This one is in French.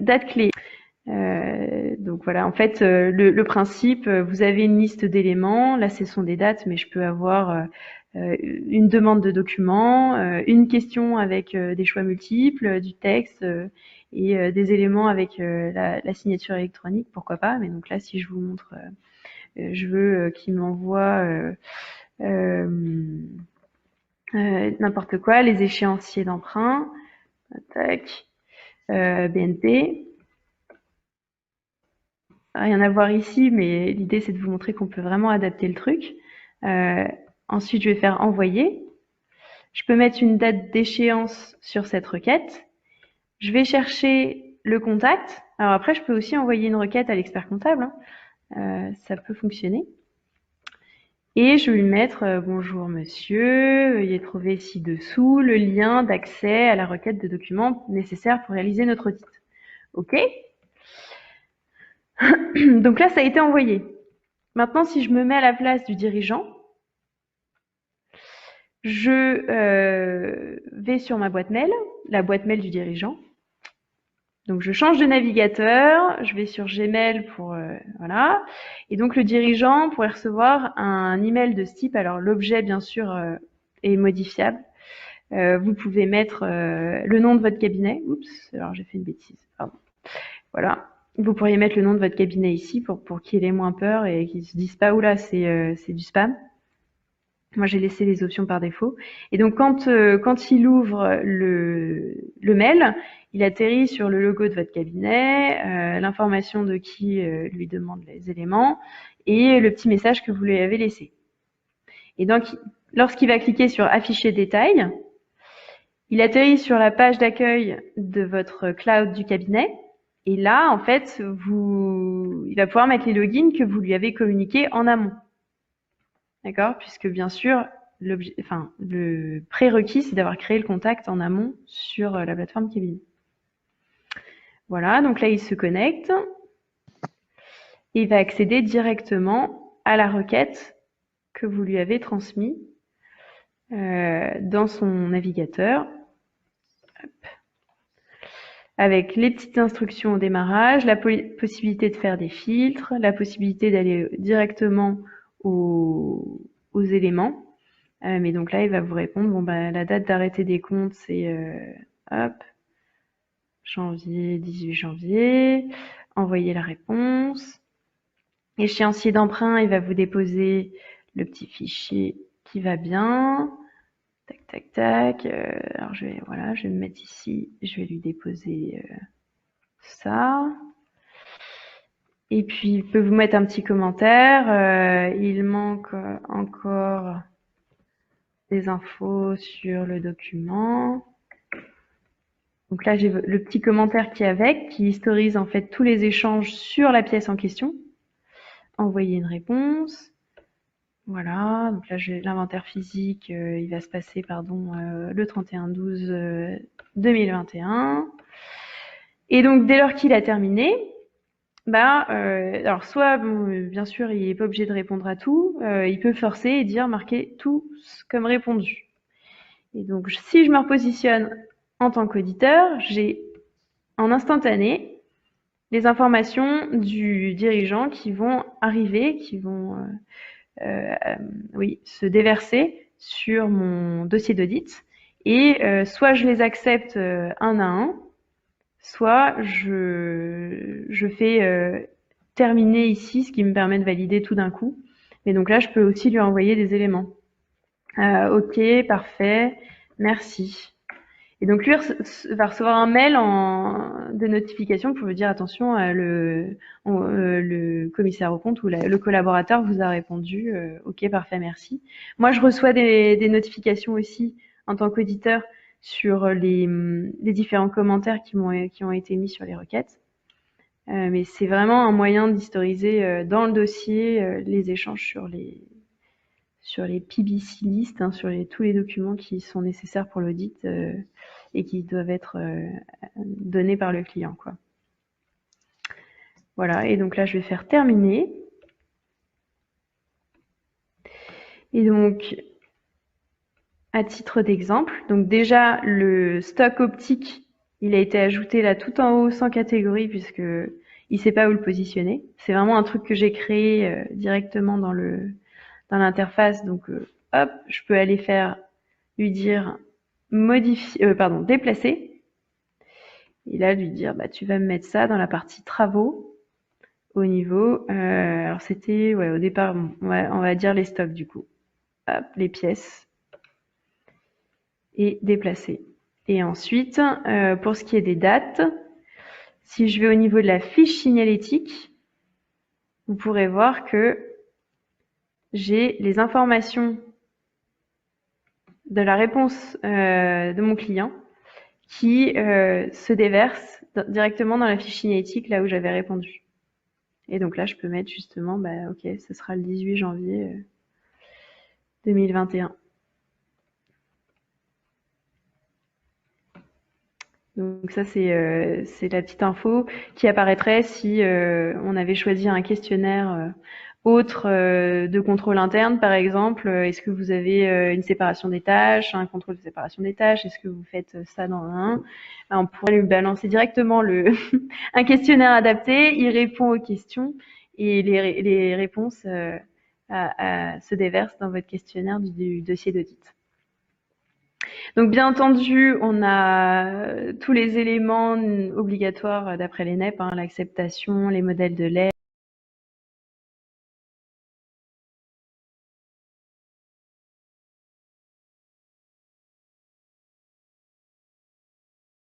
date clé. Donc voilà, en fait, le principe, vous avez une liste d'éléments. Là, ce sont des dates, mais je peux avoir une demande de document, une question avec des choix multiples, du texte et des éléments avec la signature électronique, pourquoi pas. Mais donc là, si je vous montre, je veux qu'il m'envoie n'importe quoi, les échéanciers d'emprunt, tac, BNP. Rien à voir ici, mais l'idée c'est de vous montrer qu'on peut vraiment adapter le truc. Euh, Ensuite, je vais faire envoyer. Je peux mettre une date d'échéance sur cette requête. Je vais chercher le contact. Alors après, je peux aussi envoyer une requête à l'expert comptable, hein. Ça peut fonctionner. Et je vais lui mettre bonjour monsieur, veuillez trouver ci-dessous le lien d'accès à la requête de documents nécessaires pour réaliser notre audit. OK? Donc là, ça a été envoyé. Maintenant, si je me mets à la place du dirigeant, je vais sur ma boîte mail, la boîte mail du dirigeant. Donc je change de navigateur, je vais sur Gmail pour voilà. Et donc le dirigeant pourrait recevoir un email de ce type. Alors l'objet bien sûr est modifiable. Vous pouvez mettre le nom de votre cabinet. Oups, alors j'ai fait une bêtise. Pardon. Voilà. Vous pourriez mettre le nom de votre cabinet ici pour qu'il ait moins peur et qu'il se dise pas oula c'est du spam. Moi, j'ai laissé les options par défaut. Et donc, quand il ouvre le mail, il atterrit sur le logo de votre cabinet, l'information de qui lui demande les éléments et le petit message que vous lui avez laissé. Et donc, lorsqu'il va cliquer sur afficher détail, il atterrit sur la page d'accueil de votre cloud du cabinet. Et là, en fait, il va pouvoir mettre les logins que vous lui avez communiqués en amont. D'accord? Puisque bien sûr, le prérequis, c'est d'avoir créé le contact en amont sur la plateforme Kevin. Voilà, donc là, il se connecte et il va accéder directement à la requête que vous lui avez transmise dans son navigateur. Hop. Avec les petites instructions au démarrage, la possibilité de faire des filtres, la possibilité d'aller directement aux éléments. Mais donc là, il va vous répondre, bon bah la date d'arrêté des comptes, c'est hop, janvier, 18 janvier, envoyer la réponse. Échéancier d'emprunt, il va vous déposer le petit fichier qui va bien. Tac, tac, tac. Alors je vais me mettre ici, je vais lui déposer ça. Et puis il peut vous mettre un petit commentaire. Il manque encore des infos sur le document. Donc là, j'ai le petit commentaire qui est avec, qui historise en fait tous les échanges sur la pièce en question. Envoyer une réponse. Voilà, donc là, l'inventaire physique, il va se passer, le 31/12/2021. Et donc, dès lors qu'il a terminé, alors soit, bien sûr, il n'est pas obligé de répondre à tout, il peut forcer et dire marquer tout comme répondu. Et donc, si je me repositionne en tant qu'auditeur, j'ai en instantané les informations du dirigeant qui vont arriver, qui vont se déverser sur mon dossier d'audit. Et soit je les accepte un à un, soit je fais terminer ici, ce qui me permet de valider tout d'un coup. Mais donc là, je peux aussi lui envoyer des éléments. Ok, parfait, merci. Et donc lui va recevoir un mail de notification pour lui dire attention, le commissaire au compte ou le collaborateur vous a répondu, ok, parfait, merci. Moi, je reçois des notifications aussi en tant qu'auditeur sur les différents commentaires qui ont été mis sur les requêtes. Mais c'est vraiment un moyen d'historiser dans le dossier les échanges sur les PBC list, hein, sur tous les documents qui sont nécessaires pour l'audit et qui doivent être donnés par le client, quoi. Voilà, et donc là, je vais faire terminer. Et donc, à titre d'exemple, donc déjà, le stock optique Il a été ajouté là tout en haut sans catégorie puisque il sait pas où le positionner. C'est vraiment un truc que j'ai créé directement dans l'interface. Donc hop, je peux aller lui dire modifier, pardon, déplacer. Et là lui dire bah tu vas me mettre ça dans la partie travaux au niveau. Alors c'était ouais au départ on va dire les stocks du coup. Hop, les pièces et déplacer. Et ensuite pour ce qui est des dates. Si je vais au niveau de la fiche signalétique, vous pourrez voir que j'ai les informations de la réponse de mon client qui se déversent directement dans la fiche signalétique là où j'avais répondu. Et donc là, je peux mettre justement, bah ok, ce sera le 18 janvier 2021. Donc ça, c'est la petite info qui apparaîtrait si on avait choisi un questionnaire autre de contrôle interne, par exemple. Est-ce que vous avez une séparation des tâches, un contrôle de séparation des tâches? Est-ce que vous faites ça dans un? On pourrait lui balancer directement un questionnaire adapté. Il répond aux questions et les réponses se déversent dans votre questionnaire du dossier d'audit. Donc bien entendu, on a tous les éléments obligatoires d'après les NEP, hein, l'acceptation, les modèles de l'aide,